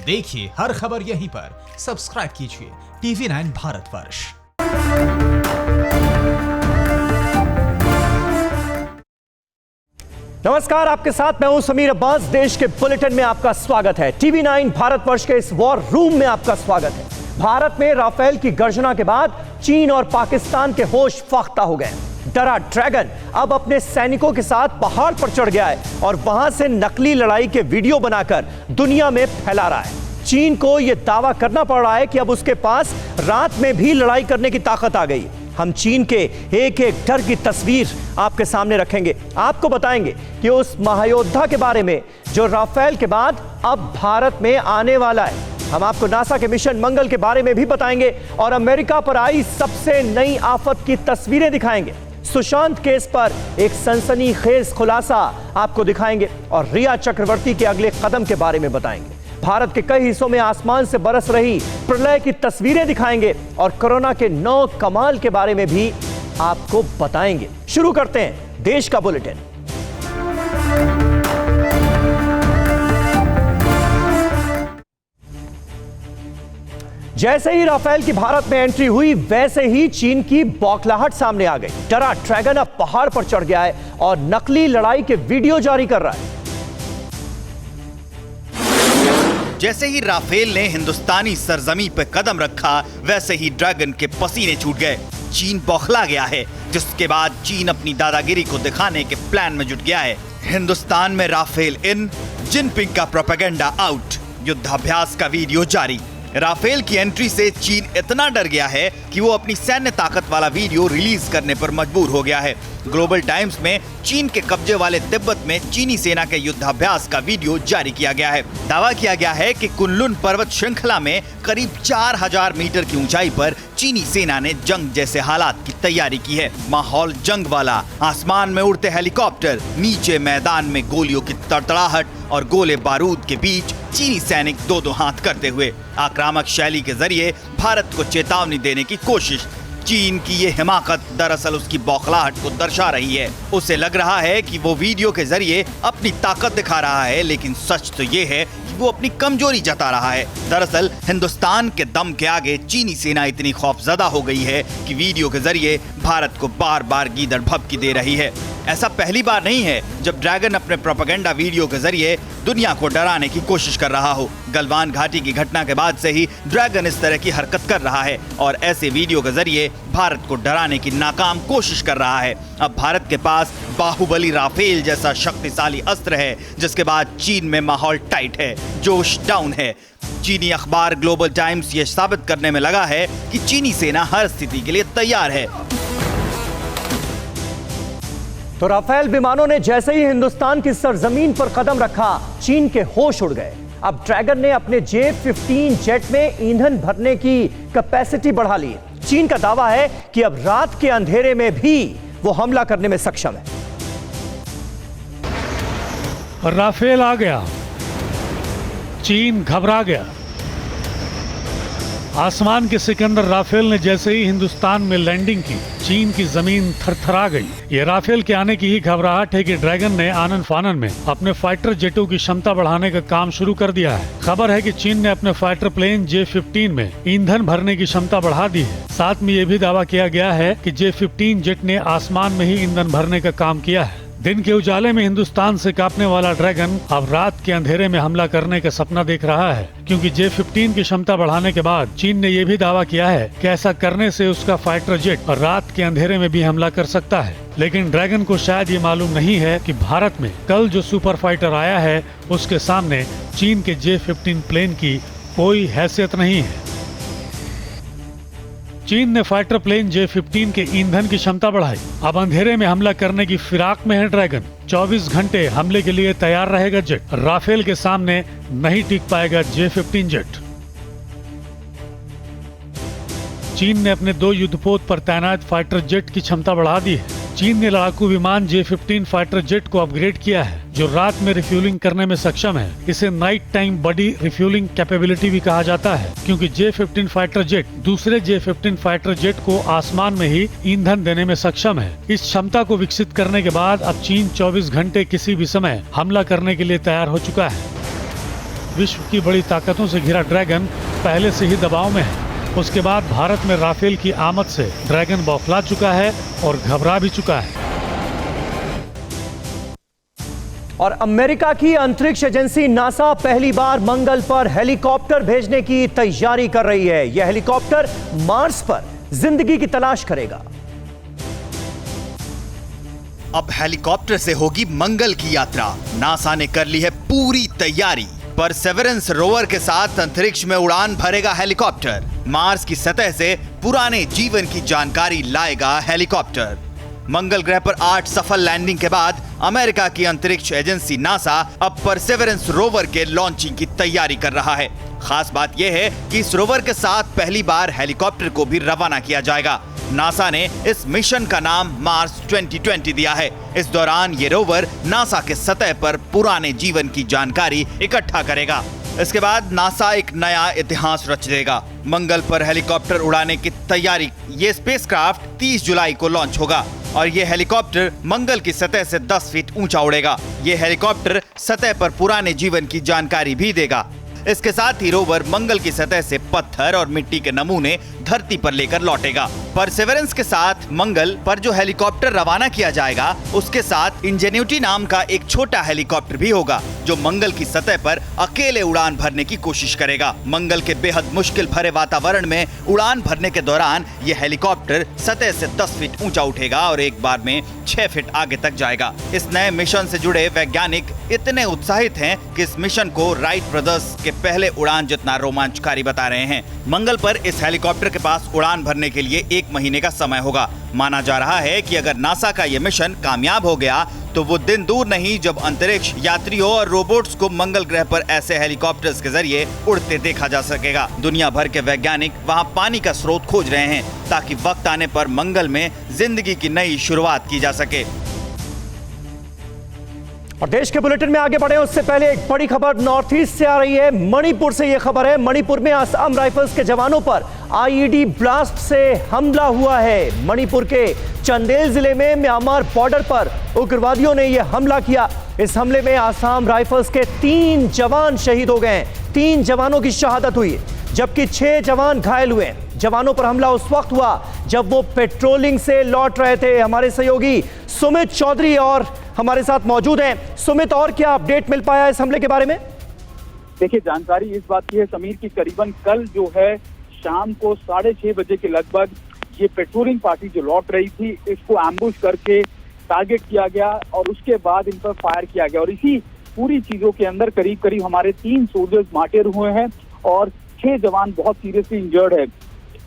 देखिए हर खबर यहीं पर। सब्सक्राइब कीजिए TV9 भारतवर्ष। नमस्कार, आपके साथ मैं हूं समीर अब्बास। देश के बुलेटिन में आपका स्वागत है। TV9 भारतवर्ष के इस वॉर रूम में आपका स्वागत है। भारत में राफेल की गर्जना के बाद चीन और पाकिस्तान के होश फाख्ता हो गए। डरा ड्रैगन अब अपने सैनिकों के साथ पहाड़ पर चढ़ गया है और वहां से नकली लड़ाई के वीडियो बनाकर दुनिया में फैला रहा है। चीन को यह दावा करना पड़ रहा है कि अब उसके पास रात में भी लड़ाई करने की ताकत आ गई। हम चीन के एक एक डर की तस्वीर आपके सामने रखेंगे। आपको बताएंगे कि उस महायोद्धा के बारे में जो राफेल के बाद अब भारत में आने वाला है। हम आपको नासा के मिशन मंगल के बारे में भी बताएंगे और अमेरिका पर आई सबसे नई आफत की तस्वीरें दिखाएंगे। सुशांत केस पर एक सनसनीखेज खुलासा आपको दिखाएंगे और रिया चक्रवर्ती के अगले कदम के बारे में बताएंगे। भारत के कई हिस्सों में आसमान से बरस रही प्रलय की तस्वीरें दिखाएंगे और कोरोना के 9 कमाल के बारे में भी आपको बताएंगे। शुरू करते हैं देश का बुलेटिन। जैसे ही राफेल की भारत में एंट्री हुई वैसे ही चीन की बौखलाहट सामने आ गई। डरा ड्रैगन अब पहाड़ पर चढ़ गया है और नकली लड़ाई के वीडियो जारी कर रहा है। जैसे ही राफेल ने हिंदुस्तानी सरजमी पर कदम रखा वैसे ही ड्रैगन के पसीने छूट गए। चीन बौखला गया है, जिसके बाद चीन अपनी दादागिरी को दिखाने के प्लान में जुट गया है। हिंदुस्तान में राफेल इन, जिनपिंग का प्रोपेगेंडा आउट, युद्धाभ्यास का वीडियो जारी। राफेल की एंट्री से चीन इतना डर गया है कि वो अपनी सैन्य ताकत वाला वीडियो रिलीज करने पर मजबूर हो गया है। ग्लोबल टाइम्स में चीन के कब्जे वाले तिब्बत में चीनी सेना के युद्धाभ्यास का वीडियो जारी किया गया है। दावा किया गया है कि कुनलुन पर्वत श्रृंखला में करीब 4000 मीटर की ऊंचाई पर चीनी सेना ने जंग जैसे हालात की तैयारी की है। माहौल जंग वाला, आसमान में उड़ते हेलीकॉप्टर, नीचे मैदान में गोलियों की तड़तड़ाहट और गोले बारूद के बीच चीनी सैनिक दो हाथ करते हुए आक्रामक शैली के जरिए भारत को चेतावनी देने की कोशिश। चीन की ये हिमाकत दरअसल उसकी बौखलाहट को दर्शा रही है। उसे लग रहा है कि वो वीडियो के जरिए अपनी ताकत दिखा रहा है, लेकिन सच तो ये है कि वो अपनी कमजोरी जता रहा है। दरअसल हिंदुस्तान के दम के आगे चीनी सेना इतनी खौफजदा हो गई है कि वीडियो के जरिए भारत को बार बार गीदड़ भभकी दे रही है। ऐसा पहली बार नहीं है जब ड्रैगन अपने प्रोपेगेंडा वीडियो के जरिए दुनिया को डराने की कोशिश कर रहा हो। गलवान घाटी की घटना के बाद से ही ड्रैगन इस तरह की हरकत कर रहा है और ऐसे वीडियो के जरिए भारत को डराने की नाकाम कोशिश कर रहा है। अब भारत के पास बाहुबली राफेल जैसा शक्तिशाली अस्त्र है, जिसके बाद चीन में माहौल टाइट है, जोश डाउन है। चीनी अखबार ग्लोबल टाइम्स ये साबित करने में लगा है कि चीनी सेना हर स्थिति के लिए तैयार है। तो राफेल विमानों ने जैसे ही हिंदुस्तान की सरजमीन पर कदम रखा चीन के होश उड़ गए। अब ड्रैगन ने अपने J-15 जेट में ईंधन भरने की कैपेसिटी बढ़ा ली है। चीन का दावा है कि अब रात के अंधेरे में भी वो हमला करने में सक्षम है। राफेल आ गया, चीन घबरा गया। आसमान के सिकंदर राफेल ने जैसे ही हिंदुस्तान में लैंडिंग की चीन की जमीन थरथरा गई। ये राफेल के आने की ही घबराहट है कि ड्रैगन ने आनन फानन में अपने फाइटर जेटों की क्षमता बढ़ाने का काम शुरू कर दिया है। खबर है कि चीन ने अपने फाइटर प्लेन J-15 में ईंधन भरने की क्षमता बढ़ा दी है। साथ में ये भी दावा किया गया है कि J-15 जेट ने आसमान में ही ईंधन भरने का काम किया है। दिन के उजाले में हिंदुस्तान से कांपने वाला ड्रैगन अब रात के अंधेरे में हमला करने का सपना देख रहा है, क्योंकि J-15 की क्षमता बढ़ाने के बाद चीन ने यह भी दावा किया है कि ऐसा करने से उसका फाइटर जेट रात के अंधेरे में भी हमला कर सकता है। लेकिन ड्रैगन को शायद ये मालूम नहीं है कि भारत में कल जो सुपर फाइटर आया है उसके सामने चीन के J-15 प्लेन की कोई हैसियत नहीं है। चीन ने फाइटर प्लेन J-15 के ईंधन की क्षमता बढ़ाई। अब अंधेरे में हमला करने की फिराक में है ड्रैगन। 24 घंटे हमले के लिए तैयार रहेगा जेट। राफेल के सामने नहीं टिक पाएगा J-15 जेट। चीन ने अपने 2 युद्धपोत पर तैनात फाइटर जेट की क्षमता बढ़ा दी है। चीन ने लड़ाकू विमान J-15 फाइटर जेट को अपग्रेड किया है, जो रात में रिफ्यूलिंग करने में सक्षम है। इसे night time body refuelling capability भी कहा जाता है, क्योंकि J-15 फाइटर जेट दूसरे J-15 फाइटर जेट को आसमान में ही ईंधन देने में सक्षम है। इस क्षमता को विकसित करने के बाद अब चीन 24 घंटे किसी भी समय हमला करने के लिए तैयार हो चुका है। विश्व की बड़ी ताकतों से घिरा ड्रैगन पहले से ही दबाव में है। उसके बाद भारत में राफेल की आमद से ड्रैगन बौखला चुका है और घबरा भी चुका है। और अमेरिका की अंतरिक्ष एजेंसी नासा पहली बार मंगल पर हेलीकॉप्टर भेजने की तैयारी कर रही है। यह हेलीकॉप्टर मार्स पर जिंदगी की तलाश करेगा। अब हेलीकॉप्टर से होगी मंगल की यात्रा। नासा ने कर ली है पूरी तैयारी। परसेवरेंस रोवर के साथ अंतरिक्ष में उड़ान भरेगा हेलीकॉप्टर। मार्स की सतह से पुराने जीवन की जानकारी लाएगा हेलीकॉप्टर। मंगल ग्रह पर 8 सफल लैंडिंग के बाद अमेरिका की अंतरिक्ष एजेंसी नासा अब परसेवरेंस रोवर के लॉन्चिंग की तैयारी कर रहा है। खास बात यह है कि इस रोवर के साथ पहली बार हेलीकॉप्टर को भी रवाना किया जाएगा। नासा ने इस मिशन का नाम मार्स 2020 दिया है। इस दौरान ये रोवर नासा के सतह पर पुराने जीवन की जानकारी इकट्ठा करेगा। इसके बाद नासा एक नया इतिहास रच देगा। मंगल पर हेलीकॉप्टर उड़ाने की तैयारी। ये स्पेसक्राफ्ट 30 जुलाई को लॉन्च होगा और ये हेलीकॉप्टर मंगल की सतह से 10 फीट ऊंचा उड़ेगा। ये हेलीकॉप्टर सतह पर पुराने जीवन की जानकारी भी देगा। इसके साथ ही रोवर मंगल की सतह से पत्थर और मिट्टी के नमूने धरती पर लेकर लौटेगा। परसेवरेंस के साथ मंगल पर जो हेलीकॉप्टर रवाना किया जाएगा उसके साथ इंजेन्यूटी नाम का एक छोटा हेलीकॉप्टर भी होगा जो मंगल की सतह पर अकेले उड़ान भरने की कोशिश करेगा। मंगल के बेहद मुश्किल भरे वातावरण में उड़ान भरने के दौरान यह हेलीकॉप्टर सतह से 10 फीट ऊंचा उठेगा और एक बार में 6 फीट आगे तक जाएगा। इस नए मिशन से जुड़े वैज्ञानिक इतने उत्साहित हैं कि इस मिशन को राइट ब्रदर्स के पहले उड़ान जितना रोमांचकारी बता रहे हैं। मंगल पर इस हेलीकॉप्टर के पास उड़ान भरने के लिए 1 महीने का समय होगा। माना जा रहा है कि अगर नासा का यह मिशन कामयाब हो गया तो वो दिन दूर नहीं जब अंतरिक्ष यात्रियों और रोबोट्स को मंगल ग्रह पर ऐसे हेलीकॉप्टर्स के जरिए उड़ते देखा जा सकेगा। दुनिया भर के वैज्ञानिक वहां पानी का स्रोत खोज रहे हैं ताकि वक्त आने पर मंगल में जिंदगी की नई शुरुआत की जा सके। और देश के बुलेटिन में आगे बढ़े उससे पहले एक बड़ी खबर नॉर्थ ईस्ट से आ रही है। मणिपुर से यह खबर है। मणिपुर में असम राइफल्स के जवानों पर आईईडी ब्लास्ट से हमला हुआ है। मणिपुर के चंदेल जिले में म्यांमार बॉर्डर पर उग्रवादियों ने यह हमला किया। इस हमले में असम राइफल्स के 3 जवान शहीद हो गए। 3 जवानों की शहादत हुई जबकि 6 जवान घायल हुए। जवानों पर हमला उस वक्त हुआ जब वो पेट्रोलिंग से लौट रहे थे। हमारे सहयोगी सुमित चौधरी और हमारे साथ मौजूद हैं। सुमित, और क्या अपडेट मिल पाया इस हमले के बारे में? देखिए, जानकारी इस बात की है समीर की करीबन कल जो है शाम को 6:30 बजे के लगभग ये पेट्रोलिंग पार्टी जो लौट रही थी इसको एम्बुश करके टारगेट किया गया और उसके बाद इन पर फायर किया गया। और इसी पूरी चीजों के अंदर करीब करीब हमारे 3 सोल्जर्स मार्टिर हुए हैं और 6 जवान बहुत सीरियसली इंजर्ड है।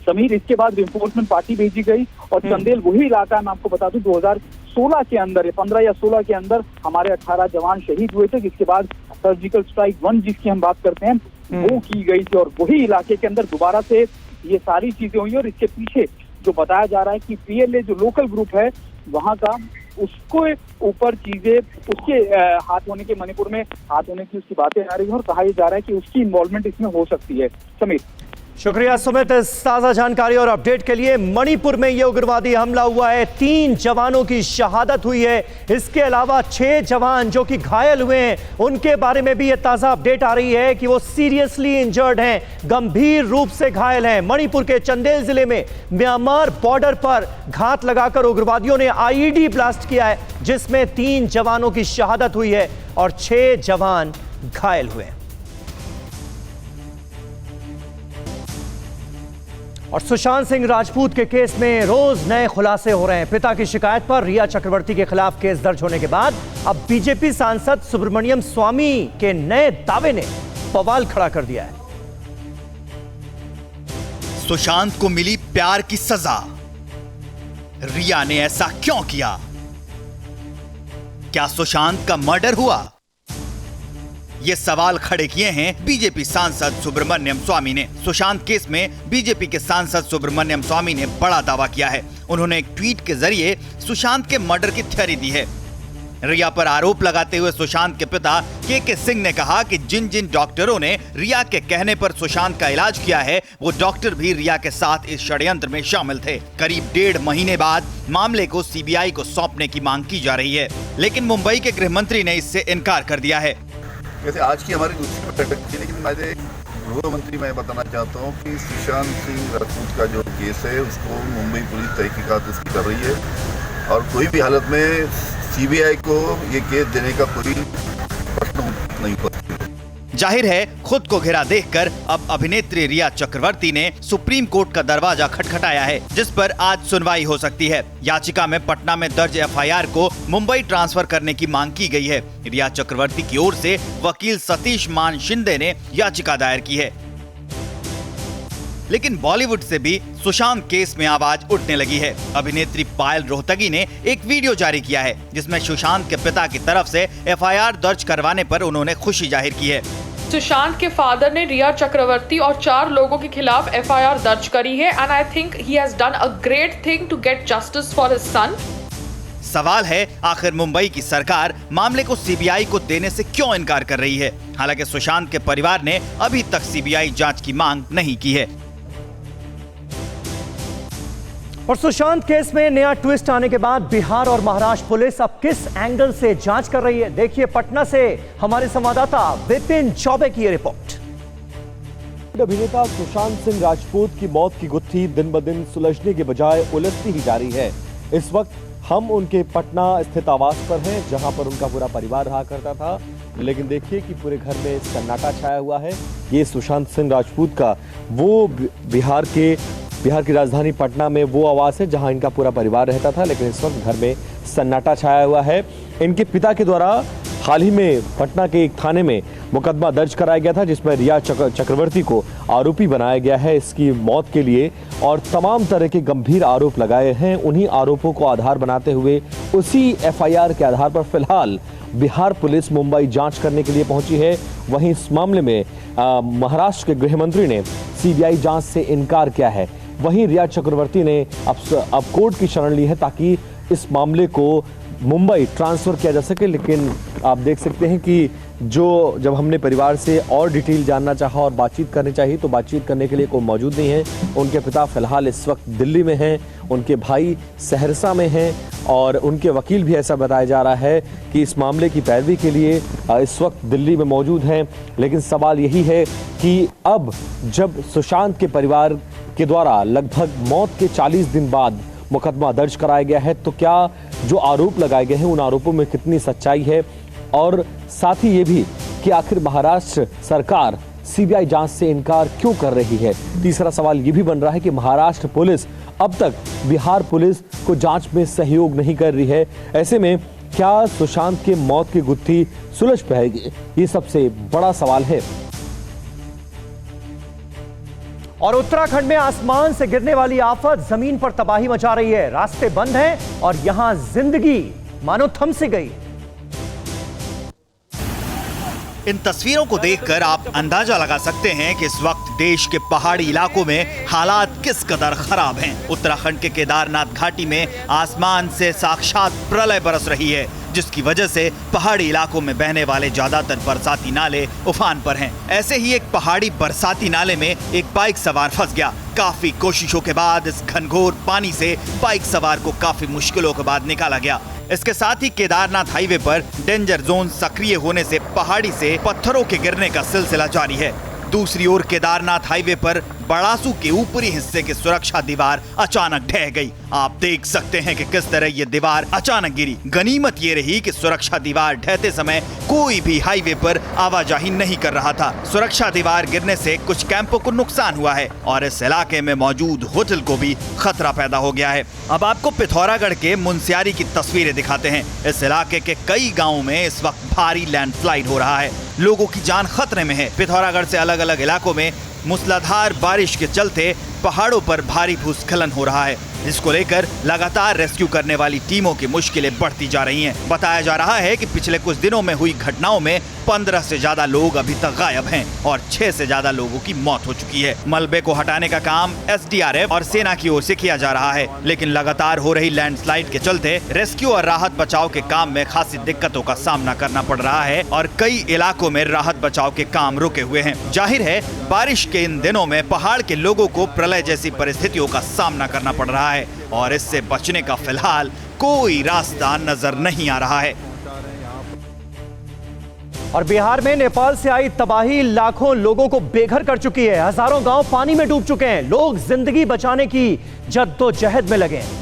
समीर, इसके बाद रिइंफोर्समेंट पार्टी भेजी गई और चंदेल वही इलाका मैं आपको बता दूं 2016 के अंदर 15 या 16 के अंदर हमारे 18 जवान शहीद हुए थे, जिसके बाद सर्जिकल स्ट्राइक 1 जिसकी हम बात करते हैं वो की गई थी और वही इलाके के अंदर दोबारा से ये सारी चीजें हुई। और इसके पीछे जो बताया जा रहा है कि पीएलए जो लोकल ग्रुप है वहां का उसको ऊपर चीजें उसके हाथ होने के मणिपुर में हाथ होने की उसकी बातें आ रही है और कहा जा रहा है कि उसकी इन्वॉल्वमेंट इसमें हो सकती है। समीर, शुक्रिया सुमित इस ताजा जानकारी और अपडेट के लिए। मणिपुर में यह उग्रवादी हमला हुआ है। 3 जवानों की शहादत हुई है। इसके अलावा 6 जवान जो कि घायल हुए हैं उनके बारे में भी यह ताजा अपडेट आ रही है कि वो सीरियसली इंजर्ड हैं, गंभीर रूप से घायल हैं। मणिपुर के चंदेल जिले में म्यांमार बॉर्डर पर घात लगाकर उग्रवादियों ने आईईडी ब्लास्ट किया है जिसमें 3 जवानों की शहादत हुई है और 6 जवान घायल हुए हैं। और सुशांत सिंह राजपूत के केस में रोज नए खुलासे हो रहे हैं। पिता की शिकायत पर रिया चक्रवर्ती के खिलाफ केस दर्ज होने के बाद अब बीजेपी सांसद सुब्रमण्यम स्वामी के नए दावे ने बवाल खड़ा कर दिया है। सुशांत को मिली प्यार की सजा। रिया ने ऐसा क्यों किया? क्या सुशांत का मर्डर हुआ? ये सवाल खड़े किए हैं बीजेपी सांसद सुब्रमण्यम स्वामी ने। सुशांत केस में बीजेपी के सांसद सुब्रमण्यम स्वामी ने बड़ा दावा किया है। उन्होंने एक ट्वीट के जरिए सुशांत के मर्डर की थ्योरी दी है। रिया पर आरोप लगाते हुए सुशांत के पिता के सिंह ने कहा कि जिन जिन डॉक्टरों ने रिया के कहने पर सुशांत का इलाज किया है वो डॉक्टर भी रिया के साथ इस षड्यंत्र में शामिल थे। करीब 1.5 महीने बाद मामले को सीबीआई को सौंपने की मांग की जा रही है, लेकिन मुंबई के गृह मंत्री ने इससे इनकार कर दिया है। वैसे आज की हमारी दूसरी बैठक थी, लेकिन मैं गृह मंत्री मैं बताना चाहता हूँ कि सुशांत सिंह राजपूत का जो केस है उसको मुंबई पुलिस तहकीकात उसकी कर रही है और कोई भी हालत में सीबीआई को ये केस देने का कोई प्रश्न नहीं उठता। जाहिर है खुद को घिरा देखकर अब अभिनेत्री रिया चक्रवर्ती ने सुप्रीम कोर्ट का दरवाजा खटखटाया है, जिस पर आज सुनवाई हो सकती है। याचिका में पटना में दर्ज एफआईआर को मुंबई ट्रांसफर करने की मांग की गई है। रिया चक्रवर्ती की ओर से वकील सतीश मान शिंदे ने याचिका दायर की है। लेकिन बॉलीवुड से भी सुशांत केस में आवाज उठने लगी है। अभिनेत्री पायल रोहतगी ने एक वीडियो जारी किया है, जिसमें सुशांत के पिता की तरफ से एफआईआर दर्ज करवाने पर उन्होंने खुशी जाहिर की है। सुशांत के फादर ने रिया चक्रवर्ती और 4 लोगों के खिलाफ एफआईआर दर्ज करी है and I think he has done a great thing to get justice for his son. सवाल है आखिर मुंबई की सरकार मामले को सीबीआई को देने से क्यों इनकार कर रही है। हालांकि सुशांत के परिवार ने अभी तक सीबीआई जांच की मांग नहीं की है। और सुशांत केस में नया ट्विस्ट आने के बाद बिहार और महाराष्ट्र पुलिस अब किस एंगल से जांच कर रही है, देखिए पटना से हमारे संवाददाता विपिन चौबे की रिपोर्ट। अभिनेता सुशांत सिंह राजपूत की मौत की गुत्थी दिन ब दिन सुलझने के बजाय उलझती ही जा रही है। इस वक्त हम उनके पटना स्थित आवास पर हैं, जहां पर उनका पूरा परिवार रहा करता था, लेकिन देखिए कि पूरे घर में सन्नाटा छाया हुआ है। ये सुशांत सिंह राजपूत का वो बिहार की राजधानी पटना में वो आवास है जहां इनका पूरा परिवार रहता था, लेकिन इस वक्त घर में सन्नाटा छाया हुआ है। इनके पिता के द्वारा हाल ही में पटना के एक थाने में मुकदमा दर्ज कराया गया था, जिसमें रिया चक्रवर्ती को आरोपी बनाया गया है इसकी मौत के लिए, और तमाम तरह के गंभीर आरोप लगाए हैं। उन्हीं आरोपों को आधार बनाते हुए उसी एफआईआर के आधार पर फिलहाल बिहार पुलिस मुंबई जांच करने के लिए पहुंची है। वहीं इस मामले में महाराष्ट्र के गृह मंत्री ने सीबीआई जांच से इनकार किया है। वहीं रिया चक्रवर्ती ने अब कोर्ट की शरण ली है ताकि इस मामले को मुंबई ट्रांसफर किया जा सके। लेकिन आप देख सकते हैं कि जब हमने परिवार से और डिटेल जानना चाहा और बातचीत करनी चाहिए तो बातचीत करने के लिए कोई मौजूद नहीं है। उनके पिता फिलहाल इस वक्त दिल्ली में हैं, उनके भाई सहरसा में हैं और उनके वकील भी ऐसा बताया जा रहा है कि इस मामले की पैरवी के लिए इस वक्त दिल्ली में मौजूद हैं। लेकिन सवाल यही है कि अब जब सुशांत के परिवार के द्वारा लगभग मौत के 40 दिन बाद मुकदमा दर्ज कराया गया है, तो क्या जो आरोप लगाए गए हैं उन आरोपों में कितनी सच्चाई है, और साथ ही ये भी कि आखिर महाराष्ट्र सरकार सीबीआई जांच से इनकार क्यों कर रही है। तीसरा सवाल ये भी बन रहा है कि महाराष्ट्र पुलिस अब तक बिहार पुलिस को जांच में सहयोग नहीं कर रही है। ऐसे में क्या सुशांत के मौत की गुत्थी सुलझ पाएगी, ये सबसे बड़ा सवाल है। और उत्तराखंड में आसमान से गिरने वाली आफत जमीन पर तबाही मचा रही है। रास्ते बंद हैं और यहां जिंदगी मानो थम सी गई। इन तस्वीरों को देखकर आप अंदाजा लगा सकते हैं कि इस वक्त देश के पहाड़ी इलाकों में हालात किस कदर खराब हैं। उत्तराखंड के केदारनाथ घाटी में आसमान से साक्षात प्रलय बरस रही है, जिसकी वजह से पहाड़ी इलाकों में बहने वाले ज्यादातर बरसाती नाले उफान पर हैं। ऐसे ही एक पहाड़ी बरसाती नाले में एक बाइक सवार फंस गया। काफी कोशिशों के बाद इस घनघोर पानी से बाइक सवार को काफी मुश्किलों के बाद निकाला गया। इसके साथ ही केदारनाथ हाईवे पर डेंजर जोन सक्रिय होने से पहाड़ी से पत्थरों के गिरने का सिलसिला जारी है। दूसरी ओर केदारनाथ हाईवे पर बड़ासू के ऊपरी हिस्से की सुरक्षा दीवार अचानक ढह गई। आप देख सकते हैं कि किस तरह ये दीवार अचानक गिरी। गनीमत ये रही कि सुरक्षा दीवार ढहते समय कोई भी हाईवे पर आवाजाही नहीं कर रहा था। सुरक्षा दीवार गिरने से कुछ कैंपों को नुकसान हुआ है और इस इलाके में मौजूद होटल को भी खतरा पैदा हो गया है। अब आपको पिथौरागढ़ के मुनस्यारी की तस्वीरें दिखाते हैं। इस इलाके के कई गाँव में इस वक्त भारी लैंडस्लाइड हो रहा है। लोगों की जान खतरे में है। पिथौरागढ़ से अलग अलग इलाकों में मूसलाधार बारिश के चलते पहाड़ों पर भारी भूस्खलन हो रहा है, जिसको लेकर लगातार रेस्क्यू करने वाली टीमों की मुश्किलें बढ़ती जा रही हैं। बताया जा रहा है कि पिछले कुछ दिनों में हुई घटनाओं में 15 से ज्यादा लोग अभी तक गायब हैं और 6 से ज्यादा लोगों की मौत हो चुकी है। मलबे को हटाने का काम एसडीआरएफ और सेना की ओर से किया जा रहा है, लेकिन लगातार हो रही लैंडस्लाइड के चलते रेस्क्यू और राहत बचाव के काम में खासी दिक्कतों का सामना करना पड़ रहा है और कई इलाकों में राहत बचाव के काम रुके हुए हैं। जाहिर है बारिश के इन दिनों में पहाड़ के लोगों को प्रलय जैसी परिस्थितियों का सामना करना पड़ रहा है और इससे बचने का फिलहाल कोई रास्ता नजर नहीं आ रहा है। और बिहार में नेपाल से आई तबाही लाखों लोगों को बेघर कर चुकी है। हजारों गांव पानी में डूब चुके हैं। लोग जिंदगी बचाने की जद्दोजहद में लगे हैं।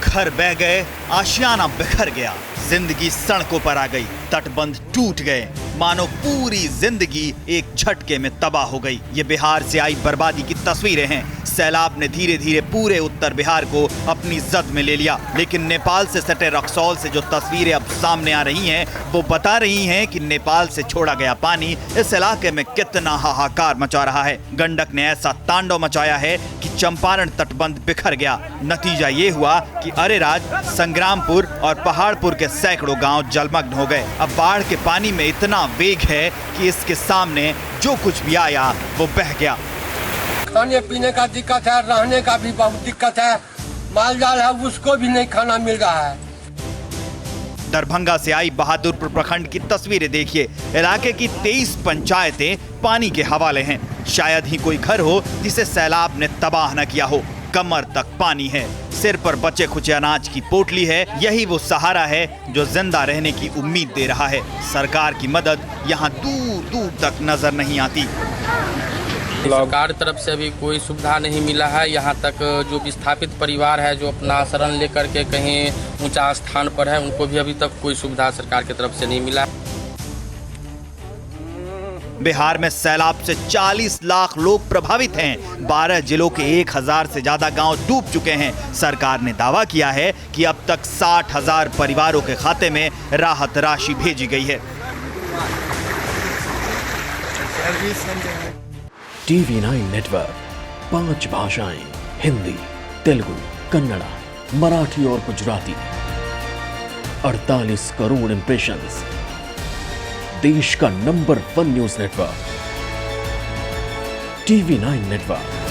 घर बह गए, आशियाना बिखर गया, जिंदगी सड़कों पर आ गई, तटबंध टूट गए, मानो पूरी जिंदगी एक झटके में तबाह हो गई। ये बिहार से आई बर्बादी की तस्वीरें हैं। सैलाब ने धीरे धीरे पूरे उत्तर बिहार को अपनी जद में ले लिया, लेकिन नेपाल से सटे रक्सौल से जो तस्वीरें अब सामने आ रही हैं, वो बता रही हैं कि नेपाल से छोड़ा गया पानी इस इलाके में कितना हाहाकार मचा रहा है। गंडक ने ऐसा तांडव मचाया है कि चंपारण तटबंध बिखर गया। नतीजा ये हुआ कि अरेराज, संग्रामपुर और पहाड़पुर के सैकड़ों गांव जलमग्न हो गए। अब बाढ़ के पानी में इतना वेग है कि इसके सामने जो कुछ भी आया वो बह गया। खाने पीने का दिक्कत है, रहने का भी बहुत दिक्कत है, माल जाल है उसको भी नहीं खाना मिल रहा है। दरभंगा से आई बहादुरपुर प्रखंड की तस्वीरें देखिए। इलाके की 23 पंचायतें पानी के हवाले हैं। शायद ही कोई घर हो जिसे सैलाब ने तबाह न किया हो। कमर तक पानी है, सिर पर बचे खुचे अनाज की पोटली है। यही वो सहारा है जो जिंदा रहने की उम्मीद दे रहा है। सरकार की मदद यहाँ दूर दूर तक नजर नहीं आती। सरकार तरफ से अभी कोई सुविधा नहीं मिला है। यहाँ तक जो विस्थापित परिवार है, जो अपना शरण लेकर के कहीं ऊंचा स्थान पर है, उनको भी अभी तक कोई सुविधा सरकार की तरफ से नहीं मिला। बिहार में सैलाब से 40 लाख लोग प्रभावित हैं। 12 जिलों के 1000 से ज्यादा गांव डूब चुके हैं। सरकार ने दावा किया है कि अब तक 60,000 परिवारों के खाते में राहत राशि भेजी गई है। TV9 नेटवर्क 5 भाषाएं, हिंदी, तेलुगु, कन्नड़ा, मराठी और गुजराती। 48 करोड़ इंप्रेशंस। देश का number 1 news network TV9 network.